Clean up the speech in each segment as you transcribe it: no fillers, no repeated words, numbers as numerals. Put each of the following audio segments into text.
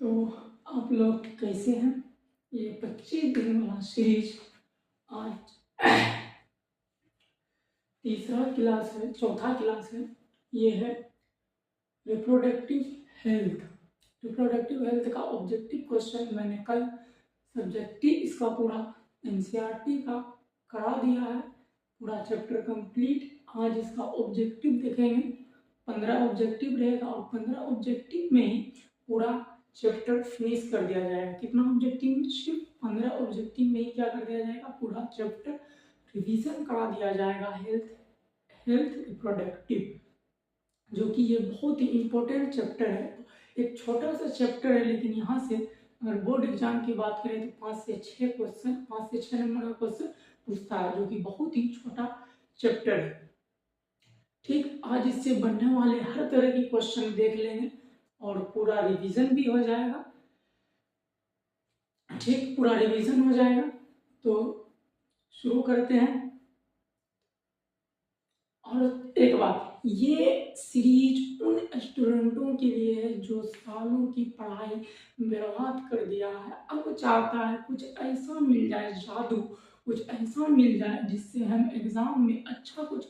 तो आप लोग कैसे हैं? ये 25 दिन वाला सीरीज आज तीसरा क्लास है, चौथा क्लास है। ये है रिप्रोडक्टिव हेल्थ। रिप्रोडक्टिव हेल्थ का ऑब्जेक्टिव क्वेश्चन मैंने कल सब्जेक्टिव इसका पूरा एनसीईआरटी का करा दिया है, पूरा चैप्टर कंप्लीट। आज इसका ऑब्जेक्टिव देखेंगे। 15 ऑब्जेक्टिव रहेगा और 15 ऑब्जेक्टिव में ही पूरा चैप्टर फिनिश कर दिया जाएगा। कितना ऑब्जेक्टिव में? सिर्फ 15 ऑब्जेक्टिव में ही क्या कर दिया जाएगा? पूरा चैप्टर रिवीजन करा दिया जाएगा। हेल्थ रिप्रोडक्टिव, जो कि ये बहुत ही इम्पोर्टेंट चैप्टर है। एक छोटा सा चैप्टर है, लेकिन यहाँ से अगर बोर्ड एग्जाम की बात करें तो 5 से 6 नंबर का क्वेश्चन पूछता है, जो कि बहुत ही छोटा चैप्टर है। ठीक, आज इससे बनने वाले हर तरह की क्वेश्चन देख लेंगे और पूरा रिवीजन भी हो जाएगा। ठीक, पूरा रिवीजन हो जाएगा। तो शुरू करते हैं। और एक बात, ये सीरीज उन स्टूडेंटों के लिए है जो सालों की पढ़ाई बर्बाद कर दिया है, अब चाहता है कुछ ऐसा मिल जाए, जादू कुछ ऐसा मिल जाए जिससे हम एग्जाम में अच्छा कुछ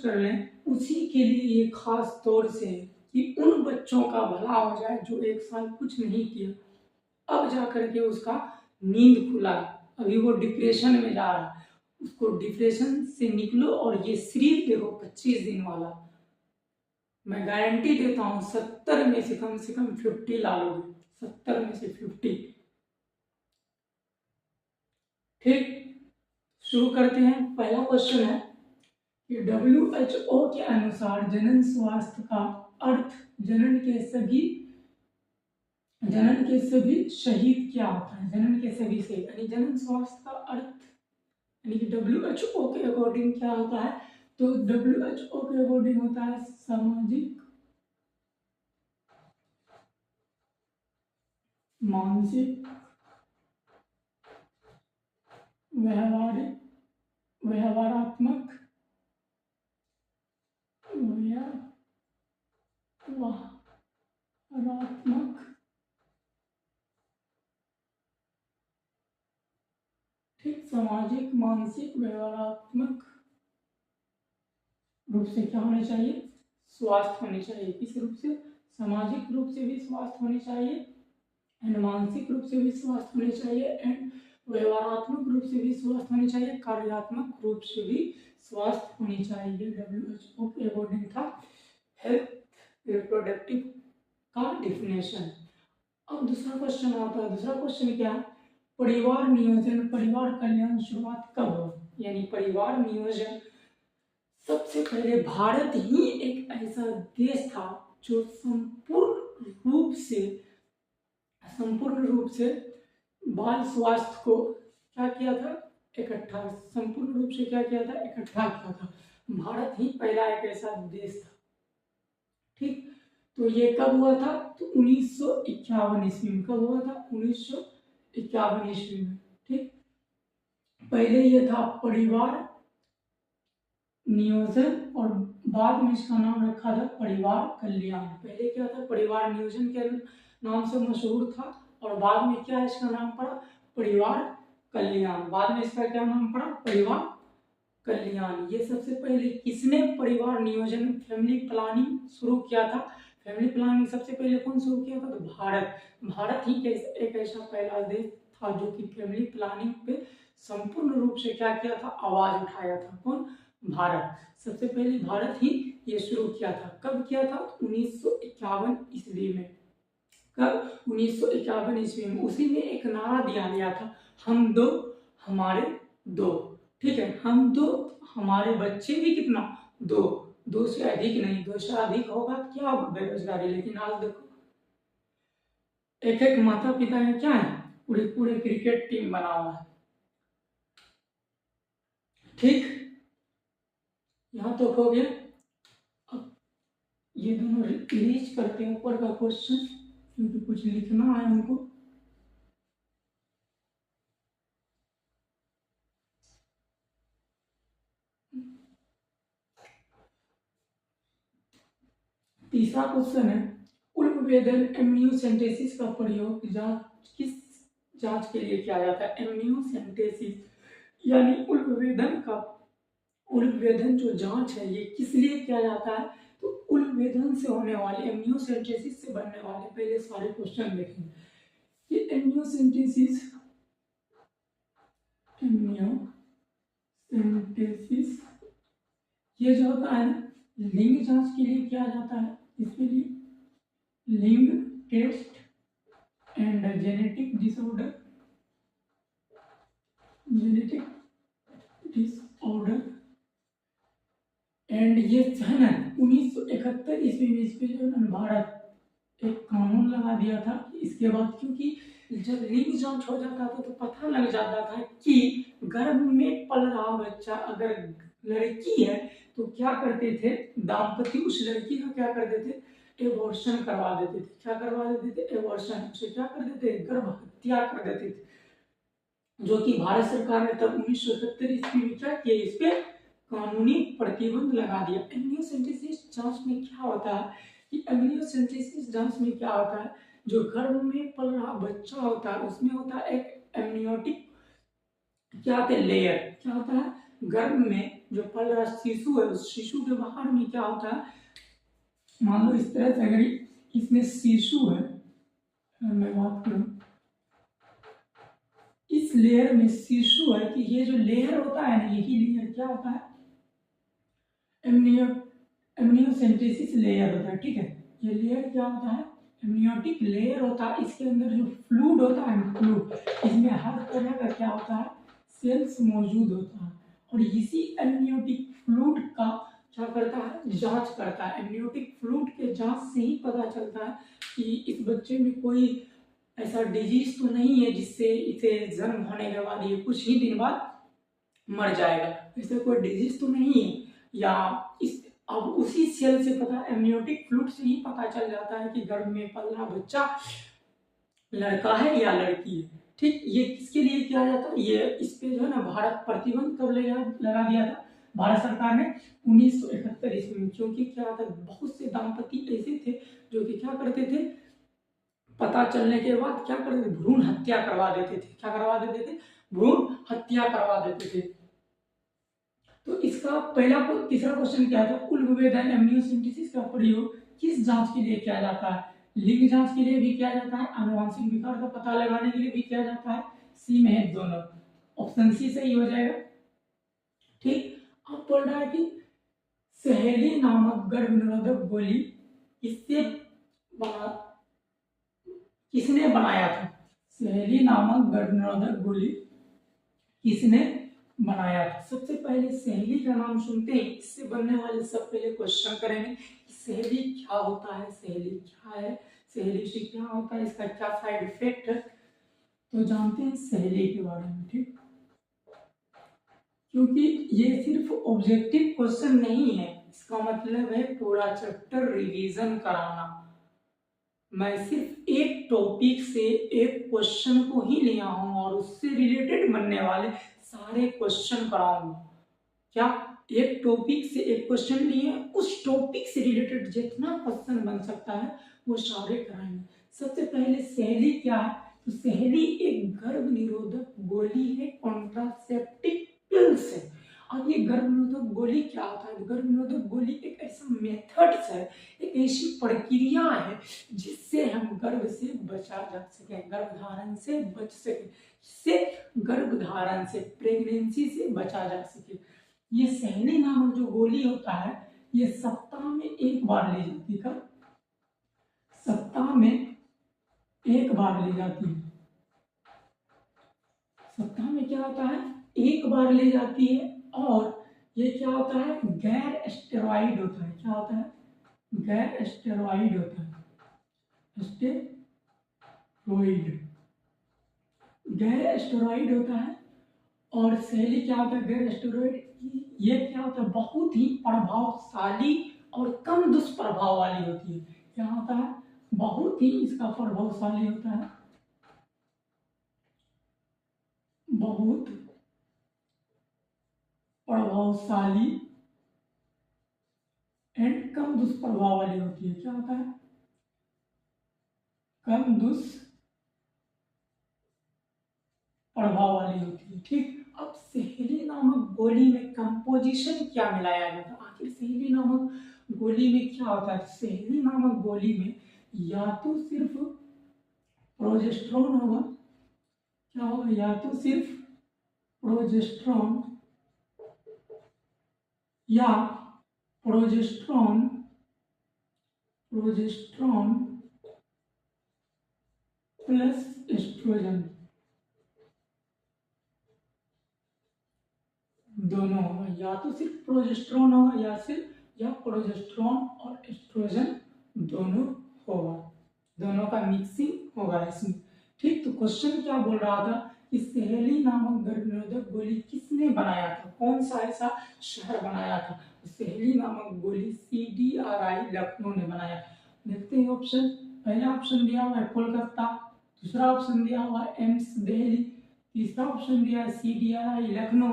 कर लें। उसी के लिए ये खास तौर से कि उन बच्चों का भला हो जाए जो एक साल कुछ नहीं किया, अब जा करके उसका नींद खुला, अभी वो डिप्रेशन में जा रहा है, उसको डिप्रेशन से निकलो। और ये सीरीज देखो 25 दिन वाला, मैं गारंटी देता हूँ 70 में से कम 50 ला लोगे, 70 में से 50। ठीक, शुरू करते हैं। पहला क्वेश्चन है कि WHO के अनुसार जनन स्वास्थ्य का अर्थ जनन के सभी शहीद क्या होता है? जनन के सभी शहीद यानी जनन स्वास्थ्य का अर्थ यानी कि WHO के अकॉर्डिंग क्या होता है? तो WHO के अकॉर्डिंग होता है सामाजिक, मानसिक, व्यवहारात्मक, ठीक, सामाजिक, मानसिक, व्यवहारात्मक रूप से क्या होने चाहिए? स्वास्थ्य होने चाहिए। किस रूप से? सामाजिक रूप से भी स्वास्थ्य होने चाहिए, एंड मानसिक रूप से भी स्वास्थ्य होने चाहिए, एंड व्यवहारात्मक रूप से भी स्वास्थ्य होने चाहिए, कार्यात्मक रूप से भी स्वास्थ्य होनी चाहिए। WHO के अकॉर्डिंग था हेल्थ रिप्रोडक्टिव का डिफिनेशन। अब दूसरा क्वेश्चन आता है। दूसरा क्वेश्चन क्या है? परिवार नियोजन, परिवार कल्याण शुरुआत कब हुआ? यानी परिवार नियोजन सबसे पहले भारत ही एक ऐसा देश था जो संपूर्ण रूप से बाल स्वास्थ्य को क्या किया था? संपूर्ण रूप से क्या किया था? इकट्ठा किया था। भारत ही पहला एक ऐसा देश था। ठीक, तो ये कब हुआ था? तो 1951 ईस्वी में। कब हुआ था? 1951 ईस्वी में। ठीक, पहले ये था परिवार नियोजन और बाद में इसका नाम रखा था परिवार कल्याण। पहले क्या था? परिवार नियोजन के नाम से मशहूर था और बाद में क्या इसका नाम पड़ा? परिवार कल्याण। बाद में इसका क्या नाम पड़ा? परिवार कल्याण। ये सबसे पहले किसने परिवार नियोजन, फैमिली प्लानिंग शुरू किया था? फैमिली प्लानिंग सबसे पहले कौन शुरू किया था? तो भारत ही एक ऐसा पहला देश था जो कि फैमिली प्लानिंग पे संपूर्ण रूप से क्या किया था? आवाज उठाया था। कौन? भारत। सबसे पहले भारत ही ये शुरू किया था। कब किया था? 1951 ईस्वी में। कब? 1951 ईस्वी में। उसी में एक नारा दिया गया था, हम दो हमारे दो। ठीक है, हम दो हमारे बच्चे भी कितना? दो से अधिक नहीं। 2 से अधिक होगा क्या होगा? बेरोजगारी। लेकिन आज देखो एक एक माता पिता है क्या है? पूरे क्रिकेट टीम बना हुआ है। ठीक, यहाँ तो हो गया। अब ये दोनों रिलीज करते हैं ऊपर का क्वेश्चन, क्योंकि कुछ लिखना है हमको। तीसरा क्वेश्चन है, उल्बेदन एम्नियोसेंटेसिस का प्रयोग किस जांच के लिए किया जाता है? एम्नियोसेंटेसिस यानी उल्बेदन जो जांच है ये किस लिए किया जाता है? तो उल्बेदन से होने वाले एम्नियोसेंटेसिस से बनने वाले पहले सारे क्वेश्चन देखेंगे। ये एम्नियोसेंटेसिस ये जो होता है ना, लिंग जांच के लिए किया जाता है। इसके लिए लिंग test and genetic disorder and ये है ना 1971 ईस्वी में इस पे जो है ना भारत एक कानून लगा दिया था। इसके बाद क्योंकि जब लिंग जांच हो जाता था तो पता लग जाता था कि गर्भ में पल रहा बच्चा अगर लड़की है तो क्या करते थे दाम्पत्य उस लड़की का क्या करते थे, एबॉर्शन करवा देते थे। क्या करवा देते थे? एबॉर्शन। उसे क्या कर देते थे? गर्भ हत्या कर देते थे। जो कि भारत सरकार ने तब 1971 ईस्वी में क्या किया, इस पे कानूनी प्रतिबंध लगा दिया। एम्नियोसेंटेसिस जांच में क्या होता है कि एम्नियोसेंटेसिस जांच में क्या होता है, जो गर्भ में पल रहा बच्चा होता है उसमें होता है एक एमनियोटिक क्या होता है लेयर। क्या होता है? गर्भ में जो पल रहा शिशु है उस शिशु के बाहर में क्या होता है, मान लो इस तरह से अगर इसमें शिशु है, मैं बात करूं इस लेयर में शिशु है कि ये जो लेयर होता है ना, यही लेयर क्या होता है, एमनियोसेंटेसिस लेयर होता है। ठीक है, ये लेयर क्या होता है, एमनियोटिक लेयर होता है। इसके अंदर जो फ्लूइड होता है, फ्लूइड, इसमें हर तरह का क्या होता है, सेल्स मौजूद होता है। और इसी एमनियोटिक फ्लूइड का क्या करता है, जांच करता है। एमनियोटिक फ्लूइड के जांच से ही पता चलता है कि इस बच्चे में कोई ऐसा डिजीज तो नहीं है जिससे इसे जन्म होने के बाद ये कुछ ही दिन बाद मर जाएगा, ऐसा कोई डिजीज तो नहीं है। या इस अब उसी सेल से पता, एमनियोटिक फ्लूइड से ही पता चल जाता है कि गर्भ में पल रहा बच्चा लड़का है या लड़की है। ठीक, ये किसके लिए किया जाता है, ये इस पे जो है ना भारत प्रतिबंध कब लगा दिया था भारत सरकार ने 1971 ईस्वी में। क्योंकि क्या था, बहुत से दाम्पत्य ऐसे थे जो कि क्या करते थे, पता चलने के बाद क्या करते थे, भ्रूण हत्या करवा देते थे। क्या करवा देते थे? भ्रूण हत्या करवा देते थे। तो इसका पहला तीसरा क्वेश्चन क्या था, उल्बेदन एम्नियोसेंटेसिस का प्रयोग किस जांच के लिए किया जाता है? लिंग जांच के लिए भी किया जाता है, आनुवंशिक विकार का पता लगाने के लिए भी किया जाता है। सी में है दोनों, ऑप्शन सी सही हो जाएगा। ठीक, अब बोल रहा है कि सहेली नामक गर्भ निरोधक गोली किससे बना, किसने बनाया था? सहेली नामक गर्भ निरोधक गोली किसने बनाया था? सबसे पहले सहेली का नाम सुनते ही इससे बनने वाले सब पहले क्वेश्चन करेंगे कि सहेली क्या होता है, सहेली क्या है, सहेली से क्या होता है, इसका क्या साइड इफेक्ट है। तो जानते हैं सहेली के बारे में। ठीक, क्योंकि ये सिर्फ ऑब्जेक्टिव क्वेश्चन नहीं है, इसका मतलब है पूरा चैप्टर रिवीजन कराना। मैं सिर्फ एक टॉपिक से एक क्वेश्चन को ही ले आऊंगा और उससे रिलेटेड बनने वाले सारे क्वेश्चन कराऊंगा। क्या, एक टॉपिक से एक क्वेश्चन लिए उस टॉपिक से रिलेटेड जितना क्वेश्चन बन सकता है वो सारे कराएंगे। सबसे पहले सहेली क्या है, तो सहेली एक गर्भ निरोधक गोली है, कॉन्ट्रासेप्टिव पिल्स है। अब ये गर्भ निरोधक गोली क्या होता है? गर्भ निरोधक गोली एक ऐसा मेथड्स है, एक ऐसी प्रक्रिया है जिससे हम गर्भ से बचा जा सके, गर्भधारण से बच सके, जिससे गर्भधारण से, प्रेगनेंसी से बचा जा सके। ये सहेली नामक जो गोली होता है ये सप्ताह में एक बार ली जाती है। कब? सप्ताह में एक बार ली जाती है। सप्ताह में क्या होता है, एक बार ली जाती है। और ये क्या होता है, गैर स्टेरॉइड होता है। क्या होता है? गैर स्टेरॉइड होता है, स्टेरॉइड, गैर स्टेरॉइड होता है। और सहेली क्या होता है, गैर स्टेरॉइड, ये क्या होता है, बहुत ही प्रभावशाली और कम दुष्प्रभाव वाली होती है। क्या होता है, बहुत ही इसका प्रभावशाली होता है, बहुत प्रभावशाली एंड कम दुष्प्रभाव वाली होती है। क्या होता है, कम दुष्प्रभाव वाली होती है। ठीक, अब सहेली नामक गोली में कंपोजिशन क्या मिलाया गया था? आखिर सहेली नामक गोली में क्या होता है? सहेली नामक गोली में या तो सिर्फ प्रोजेस्टेरोन होगा, क्या होगा? या तो सिर्फ प्रोजेस्टेरोन या प्रोजेस्टेरोन प्लस एस्ट्रोजन दोनों होगा। या तो सिर्फ प्रोजेस्टेरोन होगा या प्रोजेस्टेरोन और एस्ट्रोजन दोनों होगा, दोनों का मिक्सिंग होगा इसमें। ठीक, तो क्वेश्चन क्या बोल रहा था कि सहेली नामक गर्भनिरोधक गोली किसने बनाया था? कौन सा ऐसा शहर बनाया था? सहेली नामक गोली CDRI लखनऊ ने बनाया। देखते हैं ऑप्शन। पहला ऑप्शन दिया हुआ है कोलकाता, दूसरा ऑप्शन दिया हुआ है एम्स दिल्ली, तीसरा ऑप्शन दिया है CDRI लखनऊ,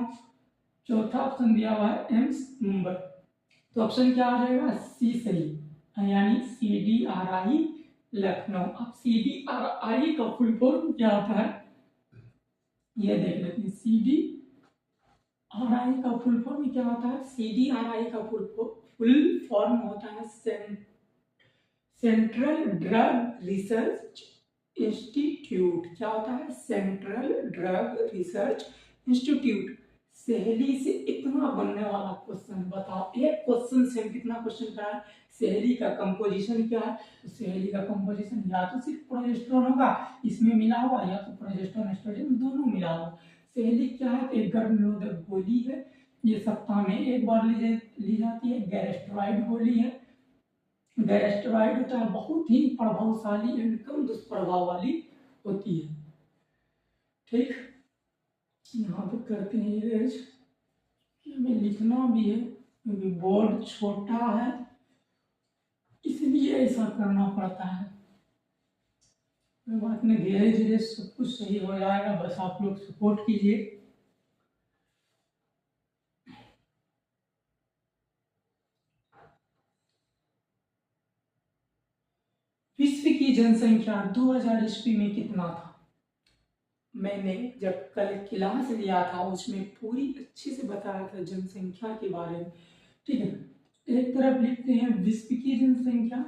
चौथा ऑप्शन दिया हुआ है एम्स मुंबई। तो ऑप्शन क्या आ जाएगा? सी सही, यानी CDRI लखनऊ। अब CDRI का फुल फॉर्म क्या होता है ये देख लेते हैं। CDRI का फुल फॉर्म क्या होता है? CDRI का फुल फॉर्म होता है सेंट्रल ड्रग रिसर्च इंस्टीट्यूट। क्या होता है? Central drug research institute. सहेली से इतना बनने वाला क्वेश्चन बताओ, एक क्वेश्चन से कितना क्वेश्चन करा है? सहेली का कंपोजिशन क्या है? तो सहेली का कंपोजिशन या तो सिर्फ प्रोजेस्टेरोन होगा इसमें मिला हुआ, या तो प्रोजेस्टेरोन एस्ट्रोजन दोनों मिला हुआ। सहेली क्या है? एक गर्भनिरोधक गोली है, ये सप्ताह में एक बार ली जाती है। गैरेस्टेरॉइड गोली है, गैरेस्टेरॉइड होता है बहुत ही प्रभावशाली एवं कम दुष्प्रभाव वाली होती है। ठीक, यहाँ पे करते हैं इरेज, हमें लिखना भी है क्योंकि बोर्ड छोटा है इसलिए ऐसा करना पड़ता है। कोई बात नहीं, धीरे धीरे सब कुछ सही हो जाएगा, बस आप लोग सपोर्ट कीजिए। विश्व की जनसंख्या 2000 ईस्वी में कितना था? मैंने जब कल क्लास लिया था उसमें पूरी अच्छे से बताया था जनसंख्या के बारे में। ठीक है, एक तरफ लिखते हैं विश्व की जनसंख्या,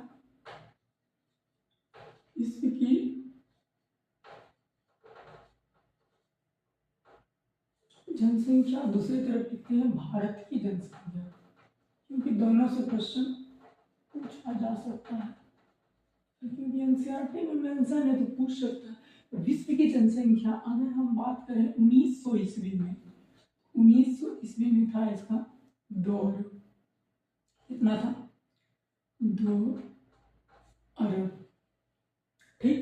विश्व की जनसंख्या, दूसरी तरफ लिखते हैं भारत की जनसंख्या, क्योंकि दोनों से क्वेश्चन पूछा जा सकता है, क्योंकि एनसीईआरटी में मेंशन है तो पूछ सकता है। विश्व की जनसंख्या अगर हम बात करें 1900 ईस्वी में, 1900 ईस्वी में था इसका 2 अरब। कितना था? 2 अरब। ठीक,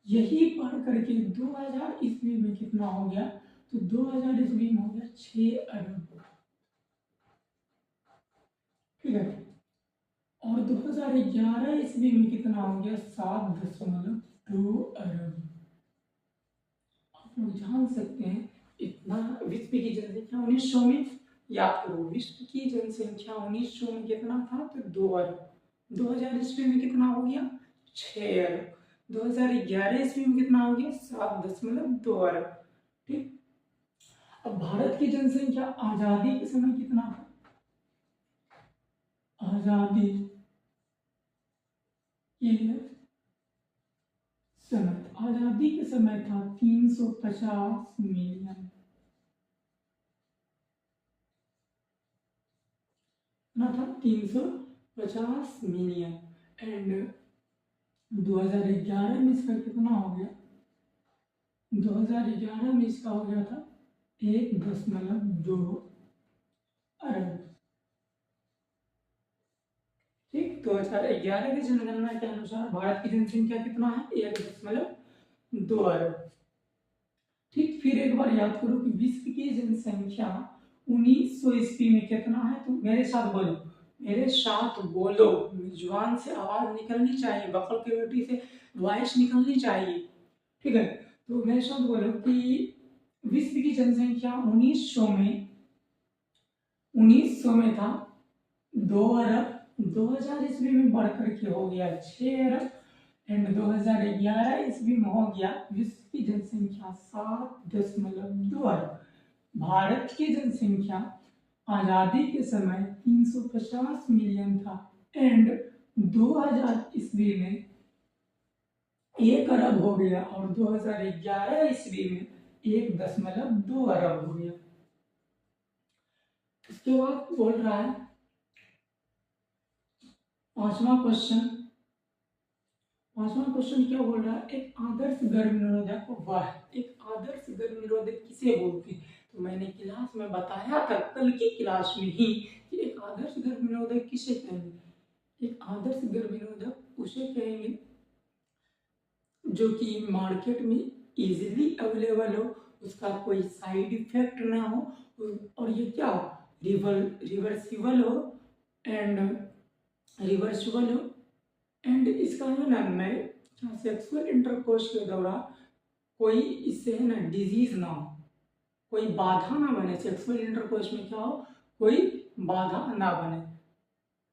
यही पढ़ करके 2000 ईस्वी में कितना हो गया? तो 2000 ईस्वी में हो गया 6 अरब। ठीक है, और 2011 ईस्वी में कितना हो गया? 7.2 अरब। आप लोग जान सकते हैं इतना। विश्व की जनसंख्या 1900 में, याद करो, विश्व की जनसंख्या 1900 में कितना था? तो 2 अरब। 2000 ईस्वी में कितना हो गया? 6 अरब। 2011 ईस्वी में कितना हो गया? 7.2 अरब। ठीक, अब भारत की जनसंख्या आजादी के समय कितना था? आजादी के समय, आजादी के समय था 350 मिलियन। ना था 350 मिलियन। एंड 2011 में इसका कितना हो गया? 2011 में इसका हो गया था 1.2 अरब। ठीक, 2011 की जनगणना के अनुसार भारत की जनसंख्या कितना है? 1.2 अरब। ठीक, फिर एक बार याद करो कि विश्व की जनसंख्या 1900 ईस्वी में कितना है? तो मेरे साथ बोलो, मेरे साथ बोलो, जुबान से आवाज निकलनी चाहिए, बकल कैविटी से वॉइस निकलनी चाहिए। ठीक है, तो मेरे साथ बोलो कि विश्व की जनसंख्या 1900 में था 2 अरब। 2000 ईस्वी में बढ़कर के हो गया 6 अरब। एंड 2011 ईस्वी में हो गया विश्व की जनसंख्या 7.2 अरब। भारत की जनसंख्या आजादी के समय 350 मिलियन था एंड 2000 ईस्वी में 1 अरब हो गया और 2011 ईस्वी में 1.2 अरब हो गया। इसके बाद बोल रहा है पांचवा क्वेश्चन क्या बोल रहा है, एक आदर्श गर्भ निरोधक वह एक आदर्श गर्भ निरोधक किसे बोलते हैं। तो मैंने क्लास में बताया था कल की क्लास में ही कि एक आदर्श गर्भ निरोधक किसे कहेंगे। एक आदर्श गर्भ निरोधक उसे कहेंगे जो कि मार्केट में इजीली अवेलेबल हो, उसका कोई साइड इफेक्ट ना हो और ये क्या हो, रिवर्सिबल हो एंड इसका है ना मैं सेक्सुअल इंटरकोर्स के दौरान कोई इससे है ना डिजीज ना हो, कोई बाधा ना बने। सेक्सुअल इंटरकोर्स में क्या हो, कोई बाधा ना बने।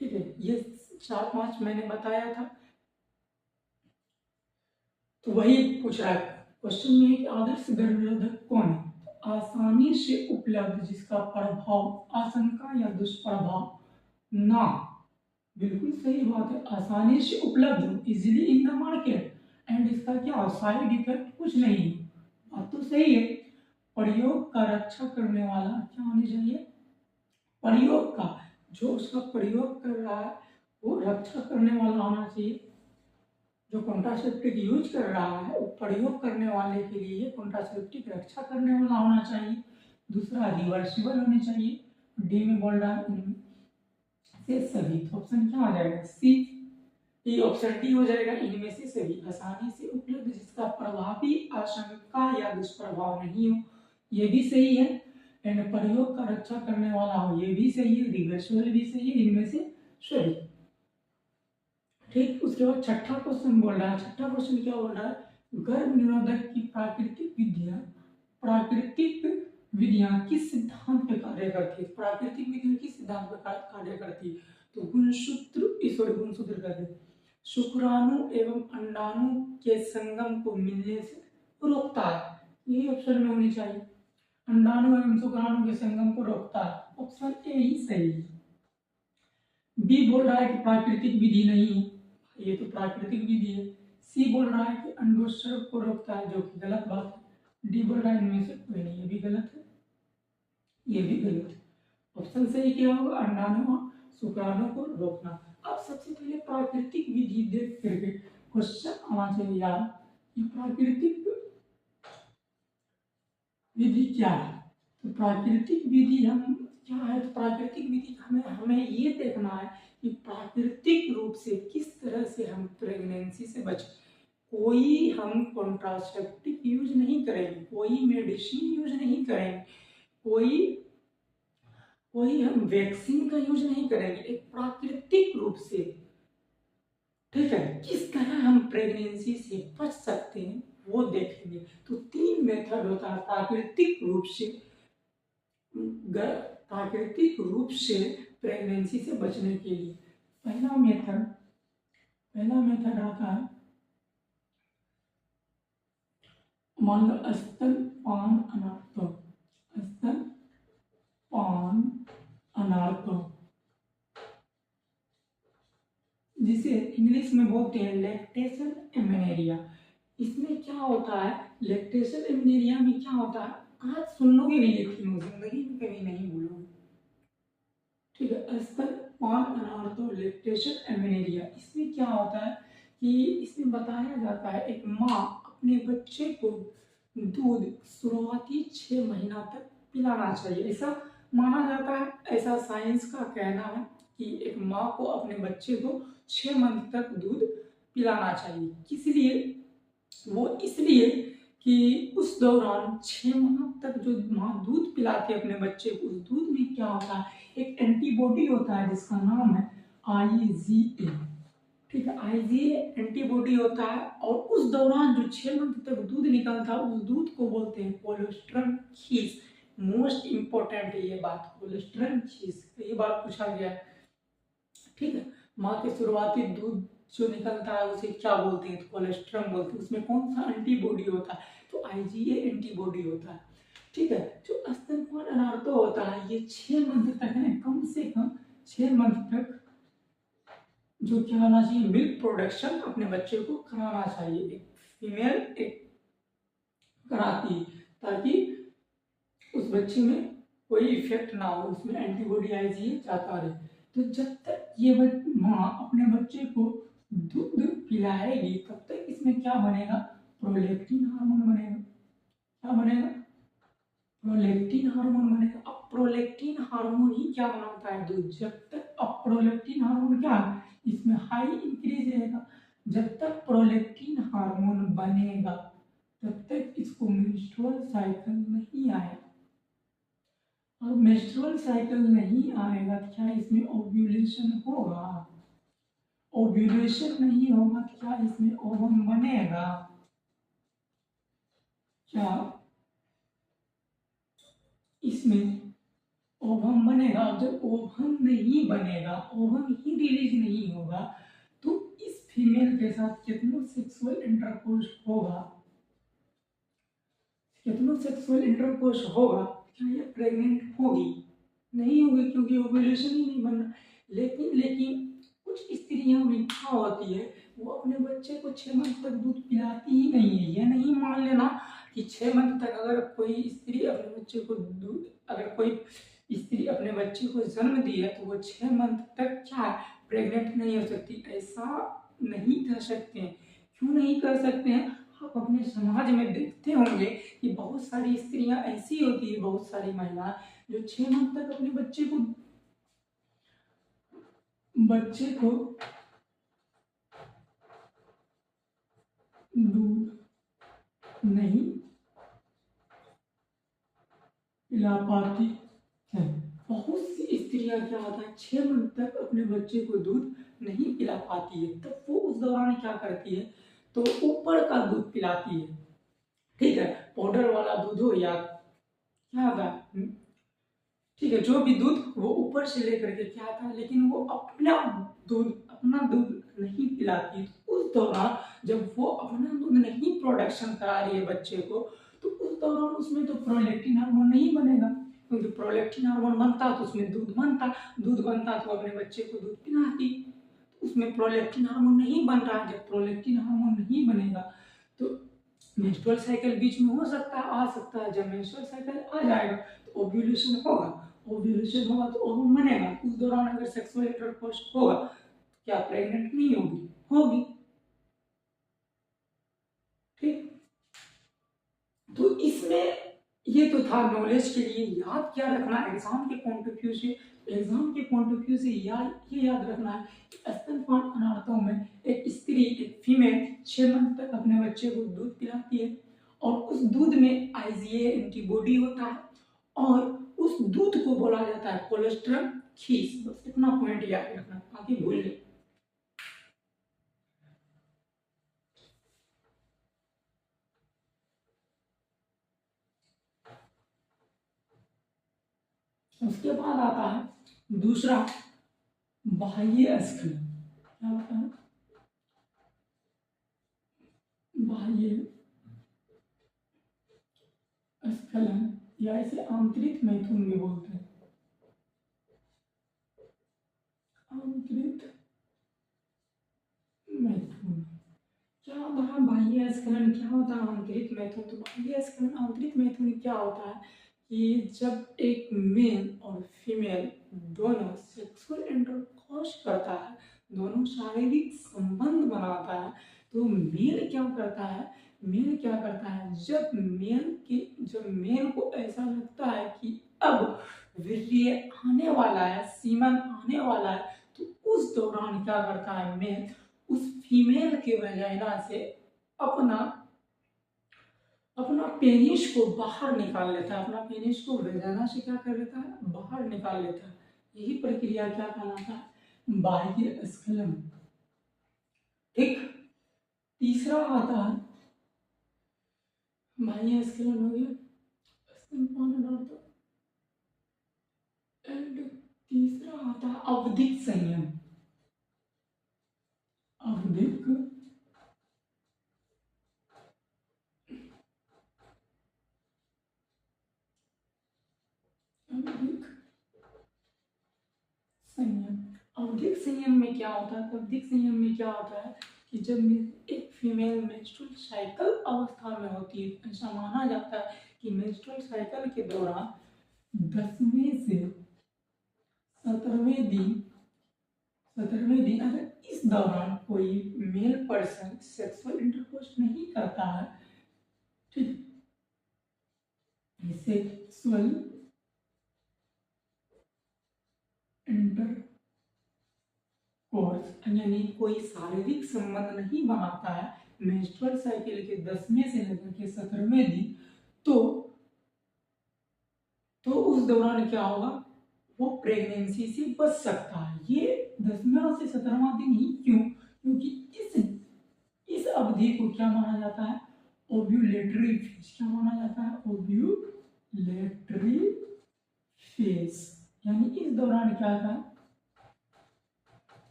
ठीक है, ये 4-5 मैंने बताया था। तो वही पूछ रहा है क्वेश्चन में कि आदर्श गर्भ निरोधक कौन है। तो आसानी से उपलब्ध जिसका प्रभाव आशंका या दुष्प्रभाव ना, बिल्कुल सही बात है, आसानी से उपलब्ध easily in the market and इसका क्या साइड इफेक्ट कुछ नहीं, बात तो सही है। प्रयोग का रक्षा करने वाला क्या होनी चाहिए, प्रयोग का जो उसका प्रयोग कर रहा है वो रक्षा करने वाला होना चाहिए। जो कॉन्ट्रासेप्टिव यूज कर रहा है वो प्रयोग करने वाले के लिए कॉन्ट्रासेप्टिव रक्षा करने वाला होना चाहिए। दूसरा रिवर्सिबल होनी चाहिए। डी में बोल रहा है से सभी, तो ऑप्शन क्या हो जाएगा सी, ये ऑप्शन डी हो जाएगा, इनमें से सभी आसानी से उपलब्ध जिसका प्रभावी आशंका या दुष्प्रभाव नहीं हो, ये भी सही है। एंड प्रयोग का रक्षा करने वाला हो, ये भी सही है। रिवर्सिबल भी सही है, इनमें से सभी। ठीक, उसके बाद छठा क्वेश्चन बोल रहा है, छठा क्वेश्चन क्या बोल रहा है, गर्भ निरोधक की प्राकृतिक विधियां किस सिद्धांत पे कार्य करती है। प्राकृतिक विधियां किस सिद्धांत पे कार्य करती है। तो गुणसूत्र कहते, शुक्राणु एवं अंडाणु के संगम को मिलने से रोकता है, ये ऑप्शन में होनी चाहिए। अंडाणु एवं शुक्राणु के संगम को रोकता है, ऑप्शन ए ही सही है। बी बोल रहा है कि प्राकृतिक विधि नहीं है, ये तो प्राकृतिक विधि है। सी बोल रहा है कि अंडोत्सर्ग को रोकता है, जो कि गलत बात है। डी बोल रहा है इनमें से कोई नहीं, ये भी गलत है, ये भी गलत है। ऑप्शन सही क्या होगा, अंडाणु और शुक्राणु को रोकना। अब सबसे पहले प्राकृतिक विधि देख करके क्वेश्चन आना चाहिए यार कि प्राकृतिक विधि क्या है। तो प्राकृतिक विधि हम क्या है, तो प्राकृतिक विधि हमें ये देखना है कि प्राकृतिक रूप से किस तरह से हम प्रेगनेंसी से बचें। कोई हम कॉन्ट्रासेप्टिव यूज नहीं करेंगे, कोई मेडिसिन यूज नहीं करेंगे, कोई हम वैक्सीन का यूज नहीं करेंगे। एक प्राकृतिक रूप से, ठीक है, किस तरह हम प्रेगनेंसी से बच सकते हैं वो देखेंगे। तो 3 मेथड होता है प्राकृतिक रूप से प्रेगनेंसी से बचने के लिए। पहला मेथड आता है, मान लो स्तनपान अनार्थों, जिसे इंग्लिश में बोलते हैं लैक्टेशन एमेनेरिया। इसमें क्या होता है, लैक्टेशन एमेनेरिया में क्या होता है, आज सुन लोगे नहीं लेकिन जिंदगी में कभी नहीं भूलोगे। ठीक है, स्तनपान अनार्थों लैक्टेशन एमेनेरिया, इसमें क्या होता है कि इसमें बताया जाता है एक माँ अपने बच्चे को दूध शुरुआती 6 महीना तक पिलाना चाहिए, ऐसा माना जाता है। ऐसा साइंस का कहना है कि एक माँ को अपने बच्चे को 6 मंथ तक दूध पिलाना चाहिए। किस लिए, वो इसलिए कि उस दौरान 6 माह तक जो माँ दूध पिलाती है अपने बच्चे को, उस दूध में क्या होता है, एक एंटीबॉडी होता है जिसका नाम है IgA। ठीक है, IgA एंटीबॉडी होता है और उस दौरान जो 6 मंथ तक दूध निकलता है उस दूध को बोलते हैं कोलेस्ट्रम खीस। मोस्ट इंपॉर्टेंट है ये बात, कोलेस्ट्रम खीस, ये बात पूछा गया है। ठीक है, माँ के शुरुआती दूध जो निकलता है उसे क्या बोलते हैं, तो कोलेस्ट्रम बोलते हैं। उसमें कौन सा एंटीबॉडी होता है, तो आईजीए एंटीबॉडी होता है। ठीक है, जो स्तनपान अनार्तो होता है ये 6 मंथ तक है, कम से कम 6 मंथ तक जो क्या होना चाहिए, मिल्क प्रोडक्शन अपने बच्चे को कराना चाहिए। एक फीमेल एक कराती है, ताकि उस बच्चे में कोई इफेक्ट ना हो, उसमें एंटीबॉडी आईजीए जाता रहे। तो जब तक ये माँ अपने बच्चे को दूध पिलाएगी तब तक इसमें क्या बनेगा, प्रोलैक्टिन हार्मोन बनेगा। क्या बनेगा, प्रोलैक्टिन हार्मोन बनेगा। अब प्रोलैक्टिन हार्मोन ही क्या बनाता है, दूध। जब तक अब प्रोलैक्टिन हार्मोन क्या है, इसमें हाई इंक्रीज रहेगा। जब तक प्रोलैक्टिन हार्मोन बनेगा तब तक इसको मेंस्ट्रुअल साइकिल नहीं आएगा। और मेंस्ट्रुअल साइकिल नहीं आएगा तो क्या इसमें ओव्यूलेशन होगा, ओव्यूलेशन नहीं होगा तो क्या इसमें ओवम बनेगा, क्या इसमें ओवम बनेगा। जब ओवम नहीं बनेगा, ओवम ही रिलीज नहीं होगा, तो इस फीमेल के साथ कितना सेक्सुअल इंटरकोर्स होगा, कितना सेक्सुअल इंटरकोर्स होगा, क्या ये प्रेग्नेंट होगी, नहीं होगी, क्योंकि ओव्यूलेशन ही नहीं बन रहा। लेकिन कुछ स्त्रियां में क्या होती है, वो अपने बच्चे को 6 मंथ तक दूध पिलाती ही नहीं है। ये नहीं मान लेना कि 6 मंथ तक अगर कोई स्त्री अपने बच्चे को दूध, अगर कोई स्त्री अपने बच्चे को जन्म दी है तो वो 6 मंथ तक क्या प्रेग्नेंट नहीं हो सकती, ऐसा नहीं कर सकते हैं। क्यों नहीं कर सकते हैं, आप अपने समाज में देखते होंगे कि बहुत सारी स्त्रियां ऐसी होती है, बहुत सारी महिला जो 6 मंथ तक अपने बच्चे को दूध नहीं पिला पाती है। बहुत सी स्त्रियां क्या होता है, 6 मंथ तक अपने बच्चे को दूध नहीं पिला पाती है, तब वो उस दौरान क्या करती है, तो ऊपर का दूध पिलाती है। ठीक है, पाउडर वाला दूध हो या क्या होता है, ठीक है, जो भी दूध वो ऊपर से लेकर के क्या आता है, लेकिन वो अपना दूध नहीं पिलाती। तो उस दौरान जब वो अपना दूध नहीं प्रोडक्शन करा रही है बच्चे को, तो उस दौरान उसमें तो प्रोलैक्टिन हार्मोन नहीं बनेगा, क्योंकि प्रोलैक्टिन हार्मोन बनता तो उसमें दूध बनता तो अपने बच्चे को दूध पिलाती। उसमें प्रोलैक्टिन हार्मोन नहीं बन रहा है, जब प्रोलैक्टिन हार्मोन नहीं बनेगा तो मेंस्ट्रुअल साइकिल बीच में हो सकता है, आ सकता है। जब मेंस्ट्रुअल साइकिल आ जाएगा तो ओव्यूलेशन होगा, ओव्यूलेशन होगा तो ओवम बनेगा। उस दौरान अगर सेक्सुअल इंटरकोर्स होगा तो क्या प्रेग्नेंट नहीं होगी, होगी। ठीक, तो इसमें ये तो था नॉलेज के लिए, याद क्या रखना एग्जाम के पॉइंट ऑफ व्यू से, एग्जाम के पॉइंट ऑफ व्यू से ये याद रखना है कि स्तनपान अनार्थों में एक स्त्री, एक फीमेल 6 मंथ तक अपने बच्चे को दूध पिलाती है, और उस दूध में आईजीए एंटीबॉडी होता है, और उस दूध को बोला जाता है कोलेस्ट्रम खीस। बस इतना पॉइंट याद रखना, बाकी भूल नहीं। उसके बाद आता है दूसरा, बाह्य स्खलन। क्या होता है, बाह्य स्खलन, या इसे आंतरिक मैथुन भी बोलते हैं। आंतरिक मैथुन क्या होता है, बाह्य स्खलन क्या होता है, आंतरिक मैथुन। तो बाह्य स्खलन आंतरिक मैथुन क्या होता है कि जब एक मेल और फीमेल दोनों सेक्सुअल इंटरकोर्स करता है, दोनों शारीरिक संबंध बनाता है, तो मेल क्या करता है, जब मेल को ऐसा लगता है कि अब वीर्य आने वाला है, सीमन आने वाला है, तो उस दौरान क्या करता है, मेल उस फीमेल के वजाइना से अपना अपना पेनिस को बाहर निकाल लेता है, अपना पेनिस को वेजाना से क्या कर लेता है, बाहर निकाल लेता है। यही प्रक्रिया क्या कहलाता है, बाह्य स्खलन। ठीक, तीसरा आता है, बाह्य स्खलन हो गया, स्तनपान अनार्थ, एंड तीसरा आता है अवधिक संयम। अवधिक अवधिक संयम। अवधिक संयम में क्या होता है? अवधिक संयम में क्या होता है कि जब एक फीमेल मेंस्ट्रुअल साइकिल अवस्था में होती है, ऐसा माना जाता है कि मेंस्ट्रुअल साइकिल के दौरान 10वें से 17वें दिन अगर इस दौरान कोई मेल पर्सन सेक्सुअल इंटरकोर्स नहीं करता है, ठीक, सेक्सुअल इंटरकोर्स यानी कोई शारीरिक संबंध नहीं बनाता है मेंस्ट्रुअल साइकिल के 10वें से लेकर के 17वें दिन, तो उस दौरान क्या होगा, वो प्रेगनेंसी से बच सकता है। ये 10वां से 17वां दिन ही क्यों? क्योंकि इस अवधि को क्या माना जाता है? Ovulatory phase. क्या माना जाता है? Ovulatory phase. यानी इस दौरान क्या होता है?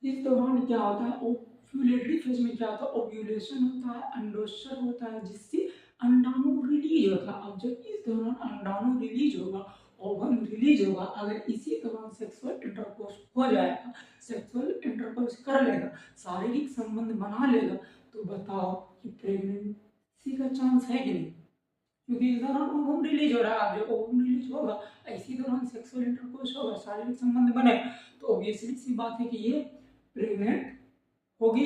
इस दौरान क्या होता है? ओव्यूलेटरी फेज में क्या होता है? ओव्यूलेशन होता है, अंडोत्सर्ग होता है, जिससे अंडाणु रिलीज होता है। अब जब इस दौरान अंडाणु रिलीज होगा, ओवम रिलीज होगा, अगर इसी दौरान सेक्सुअल इंटरकोर्स हो जाएगा, सेक्सुअल इंटरकोर्स कर लेगा, शारीरिक संबंध बना लेगा, तो बताओ कि प्रेगनेंसी का चांस है कि नहीं? क्योंकि इस दौरान ओवम रिलीज हो रहा है। जब ओवम रिलीज होगा, इसी दौरान सेक्सुअल इंटरकोर्स होगा, शारीरिक संबंध बने, तो ऑब्वियसली सी बात है कि ये प्रेग्नेंट होगी।